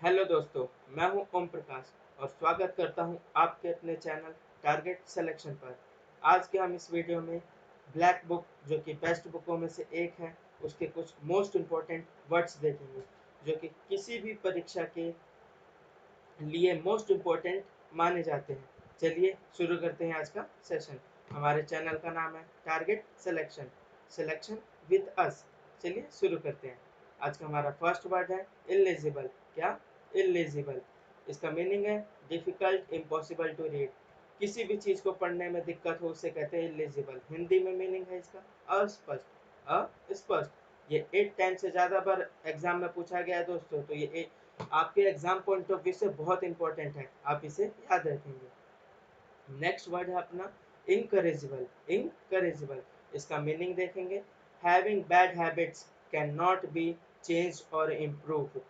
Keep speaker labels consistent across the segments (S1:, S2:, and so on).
S1: Hello दोस्तों, मैं हूं ओम प्रकाश और स्वागत करता हूं आपके अपने चैनल टारगेट सिलेक्शन पर। आज के हम इस वीडियो में ब्लैक बुक जो कि बेस्ट बुकों में से एक है, उसके कुछ मोस्ट इम्पोर्टेंट वर्ड्स देखेंगे जो कि किसी भी परीक्षा के लिए मोस्ट इम्पोर्टेंट माने जाते हैं। चलिए शुरू करते हैं आज का सेशन। हमारे चैनल का नाम है target selection, selection with us. चलिए शुरू करते हैं। आज का हमारा फर्स्ट वर्ड है इलिजिबल। क्या? इलिजिबल। इसका मीनिंग है डिफिकल्ट, इम्पॉसिबल टू रीड। किसी भी चीज को पढ़ने में दिक्कत हो उसे कहते हैं इलिजिबल। हिंदी में मीनिंग है इसका अस्पष्ट। अस्पष्ट ये 8 टाइम से ज्यादा बार एग्जाम में पूछा गया है दोस्तों, तो ये आपके एग्जाम पॉइंट ऑफ व्यू से बहुत इंपॉर्टेंट है, आप इसे याद रखेंगे। नेक्स्ट वर्ड है अपना इनकरेजिबल। इनकरेजिबल इसका मीनिंग देखेंगे having bad habits can not be change और इम्प्रूव।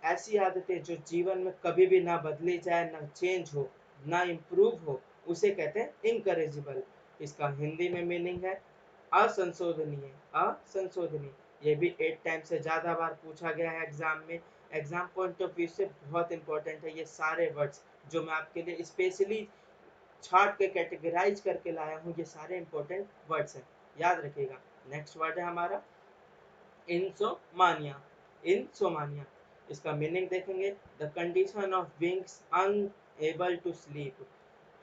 S1: ऐसी आदतें जो जीवन में कभी भी ना बदली जाए, ना चेंज हो, ना इम्प्रूव हो, उसे कहते हैं इनकरेजिबल। इसका हिंदी में मीनिंग है असंशोधनीय। असंशोधनीय ये भी 8 टाइम से ज्यादा बार पूछा गया है एग्जाम में। एग्जाम पॉइंट ऑफ व्यू से बहुत इंपॉर्टेंट है ये सारे वर्ड्स जो मैं आपके लिए स्पेशली छाट के कैटेगराइज करके लाया हूँ। ये सारे इंपॉर्टेंट वर्ड्स हैं, याद रखिएगा। नेक्स्ट वर्ड है हमारा इंसोमानिया। इंसोमानिया इसका मीनिंग देखेंगे the condition of being unable to sleep.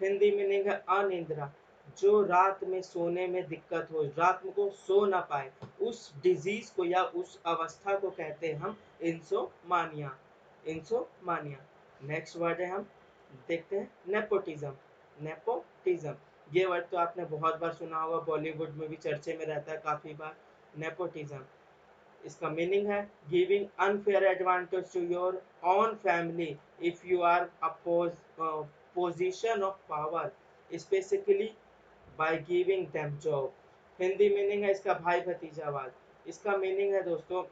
S1: Hindi meaning है अनिद्रा। जो रात में सोने में दिक्कत हो, रात में को सो ना पाए, उस डिजीज को या उस अवस्था को कहते हैं हम इंसोमानिया। इंसोमानिया। नेक्स्ट वर्ड है हम देखते हैं नेपोटिज्म। नेपोटिज्म ये वर्ड तो आपने बहुत बार सुना होगा, बॉलीवुड में भी चर्चे में रहता है काफी बार। नेपोटिज्म इसका मीनिंग है giving unfair advantage to your own family if you are a position of power, specifically by giving them job. Hindi meaning है इसका भाई भतीजावाद। इसका मीनिंग है दोस्तों,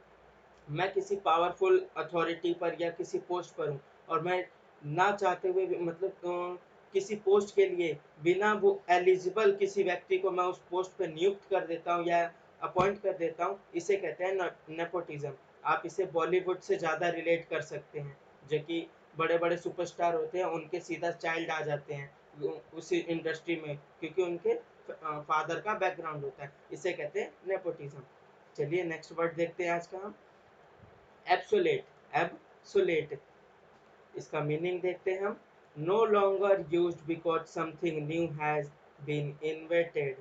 S1: मैं किसी पावरफुल अथॉरिटी पर या किसी पोस्ट पर हूँ और मैं ना चाहते हुए भी किसी पोस्ट के लिए बिना वो एलिजिबल किसी व्यक्ति को मैं उस पोस्ट पर नियुक्त कर देता हूँ या अपॉइंट कर देता हूँ, इसे कहते हैं नेपोटिज्म। आप इसे बॉलीवुड से ज़्यादा रिलेट कर सकते हैं, जो कि बड़े बड़े सुपरस्टार होते हैं उनके सीधा चाइल्ड आ जाते हैं उसी इंडस्ट्री में, क्योंकि उनके फादर का बैकग्राउंड होता है। इसे कहते हैं नेपोटिज्म। चलिए नेक्स्ट वर्ड देखते हैं आज का हम एब्सोलेट। एब्सोलेट इसका मीनिंग देखते हैं हम no longer used because something new has been invented.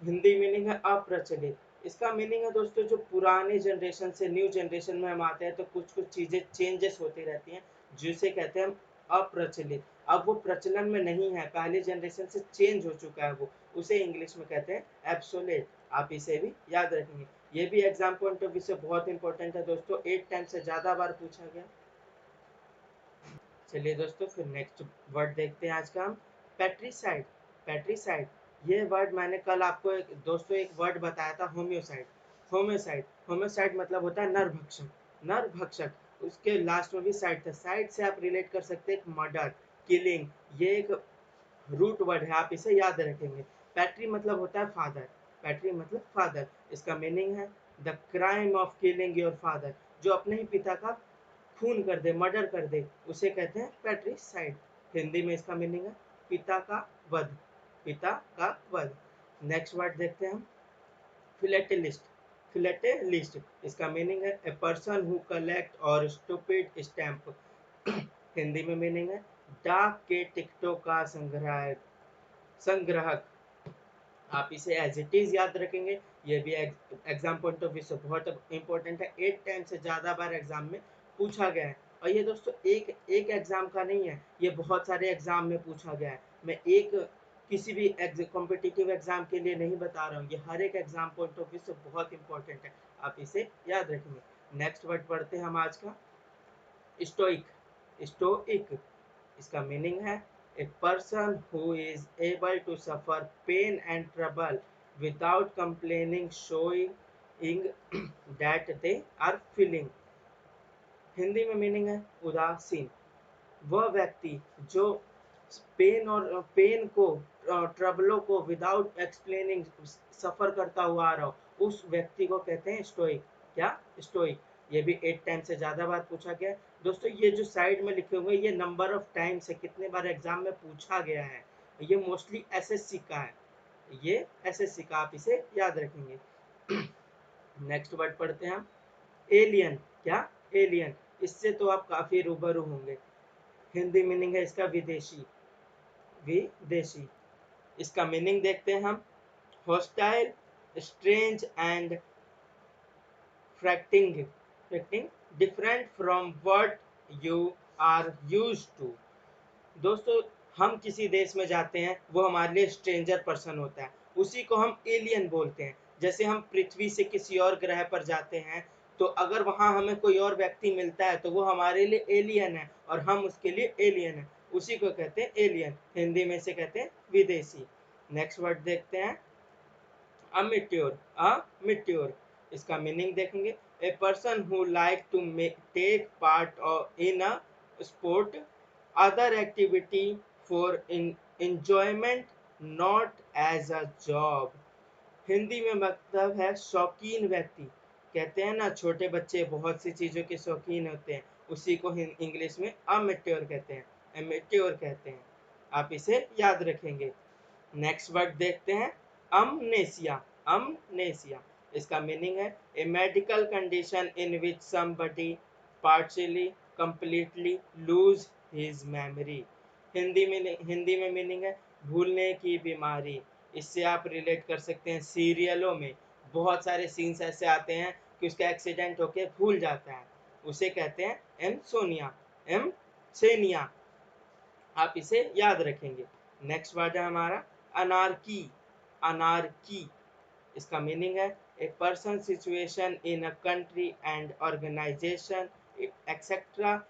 S1: Hindi meaning है अप्रचलित। इसका मीनिंग है दोस्तों, जो पुराने जनरेशन से न्यू जनरेशन में हम आते हैं तो कुछ कुछ चीजें चेंजेस होती रहती हैं, जिसे कहते हैं हम अप्रचलित। अब वो प्रचलन में नहीं है, पहले जनरेशन से चेंज हो चुका है वो, उसे इंग्लिश में कहते हैं एब्सोलेट। आप इसे भी याद रखेंगे। ये भी एग्जाम पॉइंट ऑफ व्यू से बहुत इंपॉर्टेंट है दोस्तों, 8 टाइम से ज्यादा बार पूछा गया। चलिए दोस्तों फिर नेक्स्ट वर्ड देखते हैं आज का हम पेट्रीसाइड। पेट्रीसाइड ये वर्ड मैंने कल आपको दोस्तों एक वर्ड बताया था होम्योसाइड। होम्योसाइड होम्योसाइड मतलब होता है नरभक्षक। नरभक्षक उसके लास्ट में भी साइड था, साइड से आप रिलेट कर सकते हैं एक मर्डर, किलिंग। ये एक रूट वर्ड है, आप इसे याद रखेंगे। पैट्री मतलब होता है फादर। पैट्री मतलब फादर। इसका मीनिंग है the crime of killing your father. जो अपने ही पिता का खून कर दे, मर्डर कर दे, उसे कहते हैं पैट्रिसाइड। हिंदी में इसका मीनिंग है पिता का वध। पिता का वध। नेक्स्ट वर्ड देखते हैं हम फिलेटेलिस्ट। फिलेटेलिस्ट इसका मीनिंग है ए पर्सन हु कलेक्ट और स्टूपिड स्टैम्प। हिंदी में मीनिंग है डाक के टिकटों का संग्राहक। संग्राहक आप इसे एज इट इज याद रखेंगे। ये भी एग्जाम पॉइंट ऑफ व्यू से बहुत इंपॉर्टेंट है, 8 टाइम से ज्यादा बार एग्जाम में पूछा गया है। और ये दोस्तों एक एक एग्जाम का नहीं है, ये बहुत सारे एग्जाम में पूछा गया है। मैं एक किसी भी कॉम्पिटिटिव एग्जाम के लिए नहीं बता रहा हूँ, ये हर एक एग्जाम पॉइंट ऑफ व्यू से बहुत इंपॉर्टेंट है, आप इसे याद रखेंगे। नेक्स्ट वर्ड पढ़ते हैं हम आज का स्टोइक। स्टोइक इसका मीनिंग है a person who is able to suffer pain and trouble without complaining, showing that they are feeling. Hindi में मीनिंग है उदासीन। वह व्यक्ति जो पेन को, ट्रबलों को विदाउट एक्सप्लेनिंग सफर करता हुआ आ रहा हो, उस व्यक्ति को कहते हैं स्टोइक। क्या? स्टोइक। ये भी 8 टाइम से ज़्यादा बार पूछा गया है। दोस्तों ये जो साइड में लिखे हुए हैं ये नंबर ऑफ टाइम्स है, कितने बार एग्जाम में पूछा गया है। ये मोस्टली एसएससी का है, ये एसएससी का, आप इसे याद रखेंगे। नेक्स्ट वर्ड पढ़ते हैं हम, एलियन। क्या? एलियन। इससे तो आप काफी रूबरू होंगे। हिंदी मीनिंग है इसका विदेशी, विदेशी। इसका मीनिंग देखते हैं हम, hostile, strange and fracting, fracting, different from what you are used to. दोस्तों हम किसी देश में जाते हैं, वो हमारे लिए स्ट्रेंजर पर्सन होता है, उसी को हम एलियन बोलते हैं। जैसे हम पृथ्वी से किसी और ग्रह पर जाते हैं, तो अगर वहाँ हमें कोई और व्यक्ति मिलता है तो वो हमारे लिए एलियन है और हम उसके लिए एलियन है, उसी को कहते हैं एलियन। हिंदी में से कहते हैं विदेशी। नेक्स्ट वर्ड देखते हैं, अमिट्योर। अमिट्योर, इसका मीनिंग देखेंगे, a person who like to take part in a sport, other activity for enjoyment, not as a job. Hindi में मतलब है शौकीन व्यक्ति। कहते हैं ना छोटे बच्चे बहुत सी चीज़ों के शौकीन होते हैं, उसी को इंग्लिश में अमेट्योर कहते हैं, एमेट्योर कहते हैं। आप इसे याद रखेंगे। नेक्स्ट वर्ड देखते हैं, अमनेसिया। अमनेसिया, इसका मीनिंग है a medical condition in which somebody partially completely lose his memory. Hindi में मीनिंग है भूलने की बीमारी। इससे आप रिलेट कर सकते हैं, सीरियलों में बहुत सारे सीन्स ऐसे आते हैं कि उसका एक्सीडेंट होके भूल जाता है, उसे कहते हैं एम सोनिया, एम सेनिया। आप इसे याद रखेंगे। नेक्स्ट वर्ड है हमारा अनार्की। अनार्की, इसका मीनिंग है a person situation in a country and organization etcetera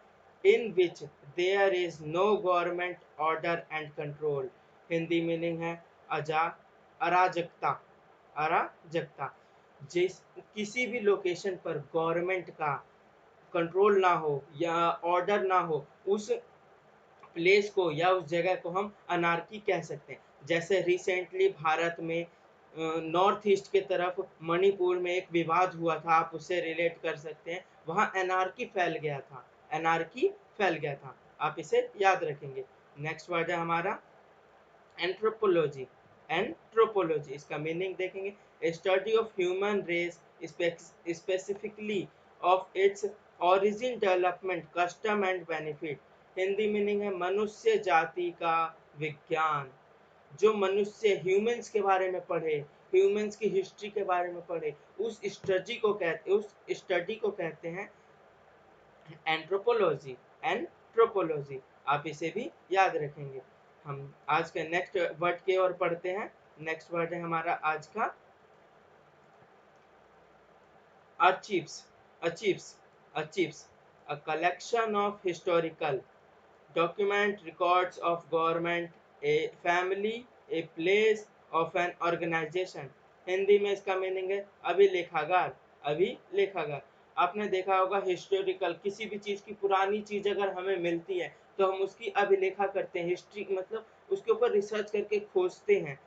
S1: in which there is no government order and control. Hindi meaning है अजा अराजकता, अराजकता। जिस किसी भी लोकेशन पर गवर्नमेंट का कंट्रोल ना हो या ऑर्डर ना हो, उस प्लेस को या उस जगह को हम अनार्की कह सकते हैं। जैसे रिसेंटली भारत में नॉर्थ ईस्ट के तरफ मणिपुर में एक विवाद हुआ था, आप उससे रिलेट कर सकते हैं, वहाँ एनार्की फैल गया था, एनार्की फैल गया था। आप इसे याद रखेंगे। नेक्स्ट वर्ड है हमारा एंथ्रोपोलॉजी। एंथ्रोपोलॉजी, इसका मीनिंग देखेंगे, study of human race specifically of its origin, development, custom and benefit. Hindi meaning है मनुष्य जाति का विज्ञान। जो मनुष्य ह्यूमंस के बारे में पढ़े, ह्यूमंस की हिस्ट्री के बारे में पढ़े, उस स्टडी को कहते हैं एंथ्रोपोलॉजी, एंथ्रोपोलॉजी। आप इसे भी याद रखेंगे। हम आज के नेक्स्ट वर्ड की ओर पढ़ते हैं। नेक्स्ट वर्ड है हमारा आज का achieves. Achieves, achieves, a collection of historical document records of government, a family, a place of an organization। Hindi में इसका मीनिंग है अभिलेखागार, अभिलेखागार। आपने देखा होगा हिस्टोरिकल, किसी भी चीज की पुरानी चीज अगर हमें मिलती है तो हम उसकी अभिलेखा करते हैं, हिस्ट्री मतलब उसके ऊपर रिसर्च करके खोजते हैं,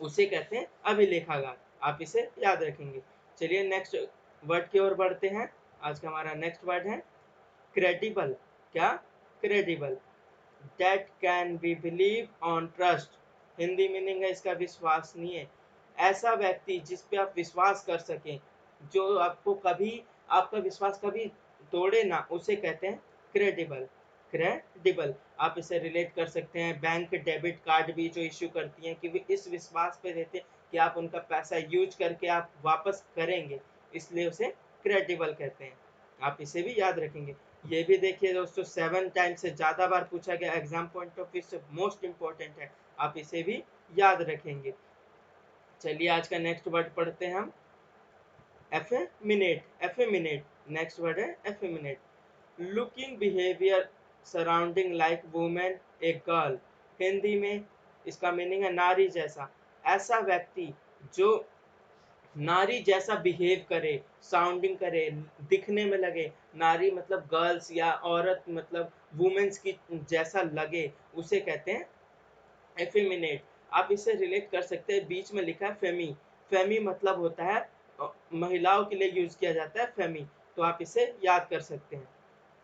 S1: उसे कहते हैं अभिलेखागार। आप इसे याद रखेंगे। चलिए नेक्स्ट वर्ड की ओर बढ़ते हैं। आज का हमारा नेक्स्ट वर्ड है क्रेडिबल। क्या? Credible, that can be believe on trust. Hindi meaning है इसका विश्वसनीय। ऐसा व्यक्ति जिस पे आप विश्वास कर सकें, जो आपको कभी आपका विश्वास कभी तोड़े ना, उसे कहते हैं क्रेडिबल। क्रेडिबल, आप इसे रिलेट कर सकते हैं बैंक डेबिट कार्ड भी जो इश्यू करती हैं कि वे इस विश्वास पे देते हैं कि आप उनका पैसा यूज करके आप वापस करेंगे, इसलिए उसे क्रेडिबल कहते हैं। आप इसे भी याद रखेंगे। ये भी देखिए दोस्तों 7 टाइम से ज़्यादा बार पूछा गया, एग्जाम पॉइंट ऑफ व्यू से मोस्ट इंपॉर्टेंट है, आप इसे भी याद रखेंगे। चलिए आज का नेक्स्ट वर्ड पढ़ते हैं हम, एफेमिनेट। एफेमिनेट, नेक्स्ट वर्ड है effeminate, looking behaviour surrounding like women, a girl. Hindi में इसका मीनिंग है नारी जैसा। ऐसा व्यक्ति जो नारी जैसा बिहेव करे, साउंडिंग करे, दिखने में लगे, नारी मतलब गर्ल्स या औरत मतलब वुमेन्स की जैसा लगे, उसे कहते हैं एफेमिनेट। आप इसे रिलेट कर सकते हैं, बीच में लिखा है फेमी। फेमी मतलब होता है महिलाओं के लिए यूज किया जाता है फेमी, तो आप इसे याद कर सकते हैं।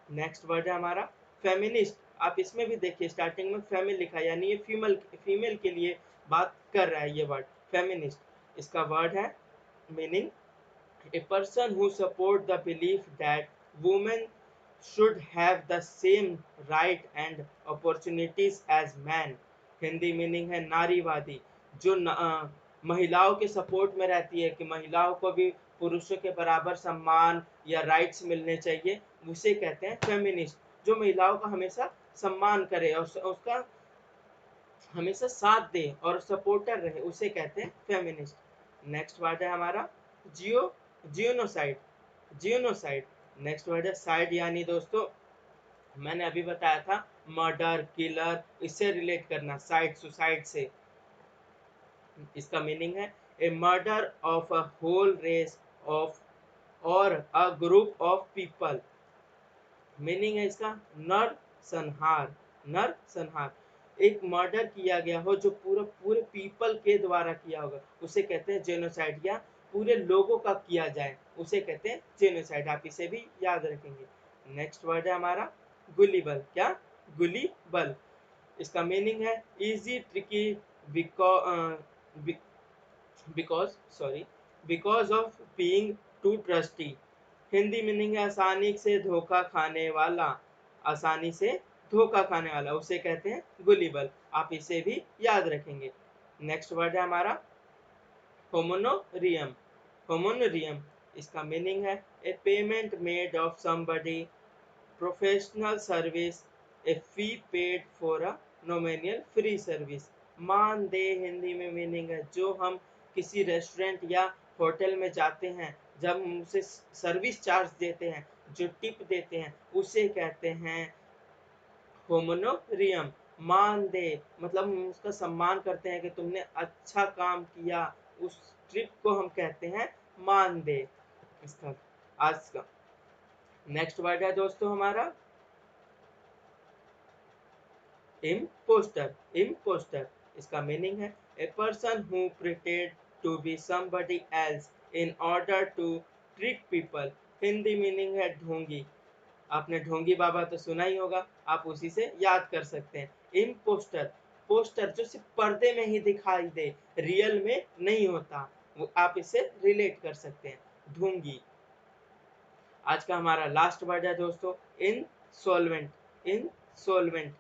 S1: नेक्स्ट वर्ड है हमारा फेमिनिस्ट। आप इसमें भी देखिए स्टार्टिंग में फेमिल लिखा है, यानी ये फीमेल फीमेल के लिए बात कर रहा है ये वर्ड फेमिनिस्ट। इसका वर्ड है meaning a person who support the belief that women should have the same right and opportunities as men। Hindi meaning है नारीवादी, जो महिलाओं के सपोर्ट में रहती है कि महिलाओं को भी पुरुषों के बराबर सम्मान या राइट्स मिलने चाहिए, उसे कहते हैं फेमिनिस्ट। जो महिलाओं का हमेशा सम्मान करे और उसका हमेशा साथ दे और सपोर्टर रहे, उसे कहते हैं फेमिनिस्ट। नेक्स्ट वर्ड है हमारा geo genocide genocide. Next word है साइड, यानी दोस्तों मैंने अभी बताया था मर्डर किलर, इससे रिलेट करना साइड सुसाइड से। इसका मीनिंग है a murder of a whole race of और a group of people. Meaning है इसका नर संहार, नर संहार। एक मर्डर किया गया हो जो पूरे पूरे पीपल के द्वारा किया होगा, उसे कहते हैं जेनोसाइड, या पूरे लोगों का किया जाए उसे कहते हैं जेनोसाइड। आप इसे भी याद रखेंगे। नेक्स्ट वर्ड है हमारा गुलीबल। क्या? गुलीबल। इसका मीनिंग है easy tricky because sorry because of being too trusty. Hindi meaning है आसानी से धोखा खाने वाला, आसानी से धोखा खाने वाला, उसे कहते हैं गुलीबल। आप इसे भी याद रखेंगे। नेक्स्ट वर्ड है हमारा होमोनोरियम। होमोनोरियम। इसका मीनिंग है a payment made of somebody professional service, a fee paid for a nominal free service. मानदेय हिंदी में मीनिंग है जो हम किसी रेस्टोरेंट या होटल में जाते हैं, जब हम उसे सर्विस चार्ज देते हैं, जो टिप देते हैं, उसे कहते हैं होमोनोरियम। मानदेय मतलब हम उसका सम्मान करते हैं कि तुमने अच्छा काम किया, उस ट्रिप को हम कहते हैं मानदेय। इसका आज का नेक्स्ट वर्ड है दोस्तों हमारा इम्पोस्टर। इम्पोस्टर। इसका मीनिंग है a person who pretend to be somebody else in order to trick people. Hindi meaning है ढोंगी। आपने ढोंगी बाबा तो सुना ही होगा, आप उसी से याद कर सकते हैं। इम्पोस्टर, पोस्टर जो सिर्फ पर्दे में ही दिखाई दे, रियल में नहीं होता, वो आप इससे रिलेट कर सकते हैं, ढोंगी। आज का हमारा लास्ट वर्ड है दोस्तों insolvent. Insolvent.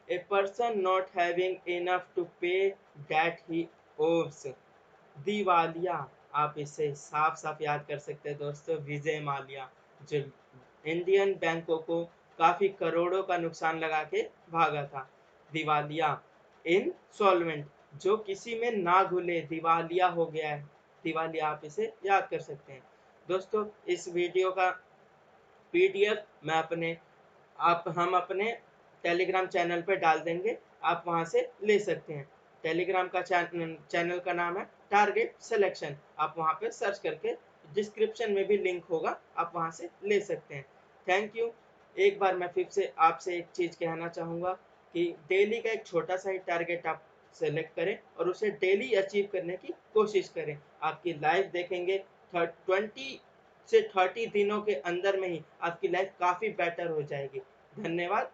S1: A person not having enough to pay that he owes. दिवालिया। आप इसे साफ साफ याद कर सकते हैं दोस्तों, विजय माल्या, जो इंडियन बैंकों को काफी करोड़ों का नुकसान लगा के भागा था। दिवालिया। इंसॉल्वेंट, जो किसी में ना घुले, दिवालिया हो गया है, दिवालिया। आप इसे याद कर सकते हैं दोस्तों। इस वीडियो का पीडीएफ मैं अपने आप हम अपने टेलीग्राम चैनल पर डाल देंगे, आप वहां से ले सकते हैं। टेलीग्राम का चैनल का नाम है टारगेट सिलेक्शन। आप वहां पे सर्च करके डिस्क्रिप्शन में भी लिंक होगा, आप वहां से ले सकते हैं। Thank you. एक बार मैं फिर से आपसे एक चीज कहना चाहूंगा कि डेली का एक छोटा सा ही टारगेट आप सेलेक्ट करें और उसे डेली अचीव करने की कोशिश करें। आपकी लाइफ देखेंगे 20 से 30 दिनों के अंदर में ही आपकी लाइफ काफी बेटर हो जाएगी। धन्यवाद।